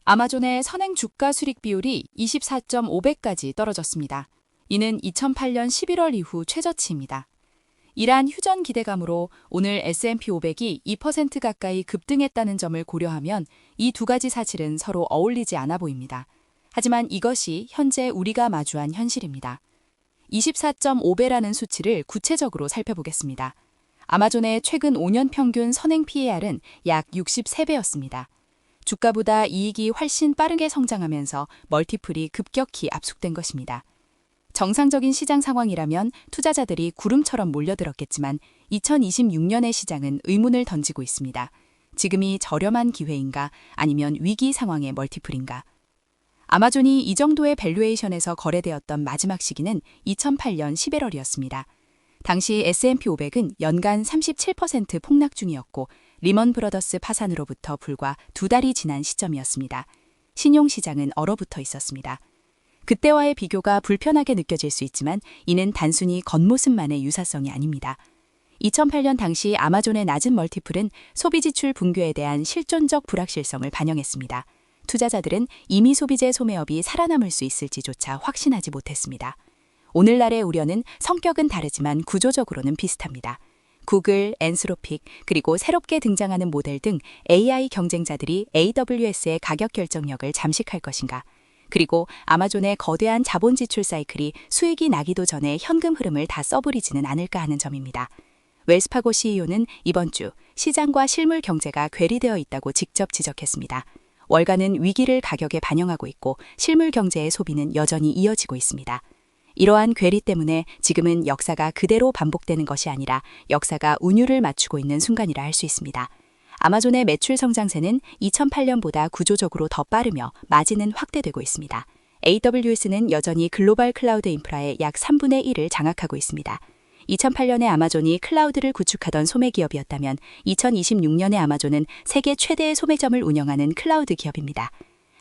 아마존의 선행 주가 수익 비율이 24.5배까지 떨어졌습니다. 이는 2008년 11월 이후 최저치입니다. 이러한 휴전 기대감으로 오늘 S&P 500이 2% 가까이 급등했다는 점을 고려하면 이 두 가지 사실은 서로 어울리지 않아 보입니다. 하지만 이것이 현재 우리가 마주한 현실입니다. 24.5배라는 수치를 구체적으로 살펴보겠습니다. 아마존의 최근 5년 평균 선행 PER은 약 63배였습니다. 주가보다 이익이 훨씬 빠르게 성장하면서 멀티플이 급격히 압축된 것입니다. 정상적인 시장 상황이라면 투자자들이 구름처럼 몰려들었겠지만 2026년의 시장은 의문을 던지고 있습니다. 지금이 저렴한 기회인가 아니면 위기 상황의 멀티플인가? 아마존이 이 정도의 밸류에이션에서 거래되었던 마지막 시기는 2008년 11월이었습니다. 당시 S&P 500은 연간 37% 폭락 중이었고 리먼 브러더스 파산으로부터 불과 2달이 지난 시점이었습니다. 신용시장은 얼어붙어 있었습니다. 그때와의 비교가 불편하게 느껴질 수 있지만 이는 단순히 겉모습만의 유사성이 아닙니다. 2008년 당시 아마존의 낮은 멀티플은 소비지출 붕괴에 대한 실존적 불확실성을 반영했습니다. 투자자들은 이미 소비재 소매업이 살아남을 수 있을지조차 확신하지 못했습니다. 오늘날의 우려는 성격은 다르지만 구조적으로는 비슷합니다. 구글, 엔스로픽, 그리고 새롭게 등장하는 모델 등 AI 경쟁자들이 AWS의 가격 결정력을 잠식할 것인가? 그리고 아마존의 거대한 자본 지출 사이클이 수익이 나기도 전에 현금 흐름을 다 써버리지는 않을까 하는 점입니다. 웰스파고 CEO는 이번 주 시장과 실물 경제가 괴리되어 있다고 직접 지적했습니다. 월가는 위기를 가격에 반영하고 있고 실물 경제의 소비는 여전히 이어지고 있습니다. 이러한 괴리 때문에 지금은 역사가 그대로 반복되는 것이 아니라 역사가 운율을 맞추고 있는 순간이라 할 수 있습니다. 아마존의 매출 성장세는 2008년보다 구조적으로 더 빠르며 마진은 확대되고 있습니다. AWS는 여전히 글로벌 클라우드 인프라의 약 3분의 1을 장악하고 있습니다. 2008년에 아마존이 클라우드를 구축하던 소매 기업이었다면 2026년에 아마존은 세계 최대의 소매점을 운영하는 클라우드 기업입니다.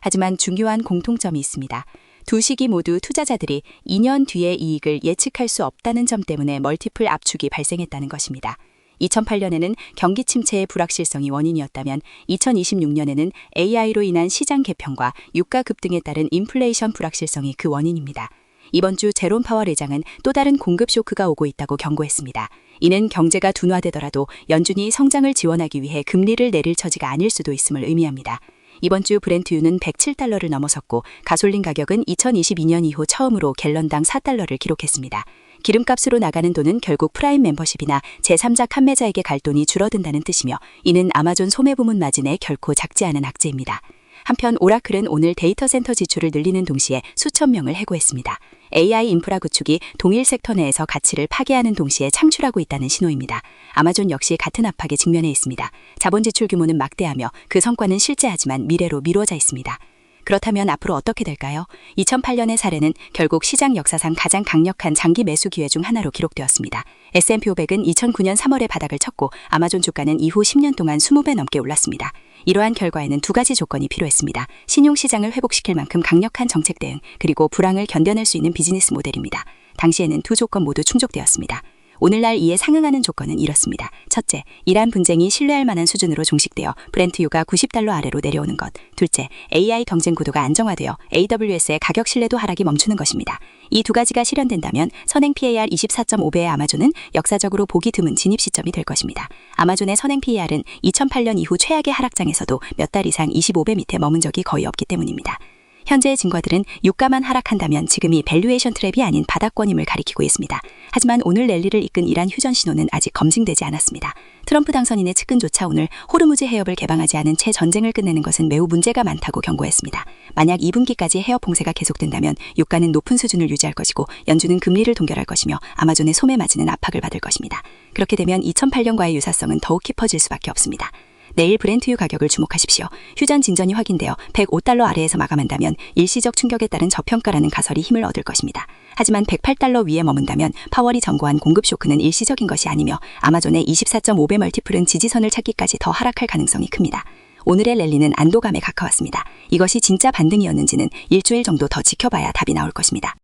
하지만 중요한 공통점이 있습니다. 두 시기 모두 투자자들이 2년 뒤의 이익을 예측할 수 없다는 점 때문에 멀티플 압축이 발생했다는 것입니다. 2008년에는 경기 침체의 불확실성이 원인이었다면 2026년에는 AI로 인한 시장 개편과 유가 급등에 따른 인플레이션 불확실성이 그 원인입니다. 이번 주 제롬 파월 의장은 또 다른 공급 쇼크가 오고 있다고 경고했습니다. 이는 경제가 둔화되더라도 연준이 성장을 지원하기 위해 금리를 내릴 처지가 아닐 수도 있음을 의미합니다. 이번 주 브렌트유는 107달러를 넘어섰고 가솔린 가격은 2022년 이후 처음으로 갤런당 4달러를 기록했습니다. 기름값으로 나가는 돈은 결국 프라임 멤버십이나 제3자 판매자에게 갈 돈이 줄어든다는 뜻이며 이는 아마존 소매 부문 마진에 결코 작지 않은 악재입니다. 한편 오라클은 오늘 데이터 센터 지출을 늘리는 동시에 수천 명을 해고했습니다. AI 인프라 구축이 동일 섹터 내에서 가치를 파괴하는 동시에 창출하고 있다는 신호입니다. 아마존 역시 같은 압박에 직면해 있습니다. 자본 지출 규모는 막대하며 그 성과는 실제하지만 미래로 미뤄져 있습니다. 그렇다면 앞으로 어떻게 될까요? 2008년의 사례는 결국 시장 역사상 가장 강력한 장기 매수 기회 중 하나로 기록되었습니다. S&P 500은 2009년 3월에 바닥을 쳤고 아마존 주가는 이후 10년 동안 20배 넘게 올랐습니다. 이러한 결과에는 두 가지 조건이 필요했습니다. 신용시장을 회복시킬 만큼 강력한 정책 대응, 그리고 불황을 견뎌낼 수 있는 비즈니스 모델입니다. 당시에는 두 조건 모두 충족되었습니다. 오늘날 이에 상응하는 조건은 이렇습니다. 첫째, 이란 분쟁이 신뢰할 만한 수준으로 종식되어 브렌트유가 90달러 아래로 내려오는 것. 둘째, AI 경쟁 구도가 안정화되어 AWS의 가격 신뢰도 하락이 멈추는 것입니다. 이 두 가지가 실현된다면 선행 PER 24.5배의 아마존은 역사적으로 보기 드문 진입 시점이 될 것입니다. 아마존의 선행 PER은 2008년 이후 최악의 하락장에서도 몇 달 이상 25배 밑에 머문 적이 거의 없기 때문입니다. 현재의 증거들은 유가만 하락한다면 지금이 밸류에이션 트랩이 아닌 바닥권임을 가리키고 있습니다. 하지만 오늘 랠리를 이끈 이란 휴전 신호는 아직 검증되지 않았습니다. 트럼프 당선인의 측근조차 오늘 호르무즈 해협을 개방하지 않은 채 전쟁을 끝내는 것은 매우 문제가 많다고 경고했습니다. 만약 2분기까지 해협 봉쇄가 계속된다면 유가는 높은 수준을 유지할 것이고 연준은 금리를 동결할 것이며 아마존의 소매 마진은 압박을 받을 것입니다. 그렇게 되면 2008년과의 유사성은 더욱 깊어질 수밖에 없습니다. 내일 브렌트유 가격을 주목하십시오. 휴전 진전이 확인되어 105달러 아래에서 마감한다면 일시적 충격에 따른 저평가라는 가설이 힘을 얻을 것입니다. 하지만 108달러 위에 머문다면 파월이 전고한 공급 쇼크는 일시적인 것이 아니며 아마존의 24.5배 멀티플은 지지선을 찾기까지 더 하락할 가능성이 큽니다. 오늘의 랠리는 안도감에 가까웠습니다. 이것이 진짜 반등이었는지는 일주일 정도 더 지켜봐야 답이 나올 것입니다.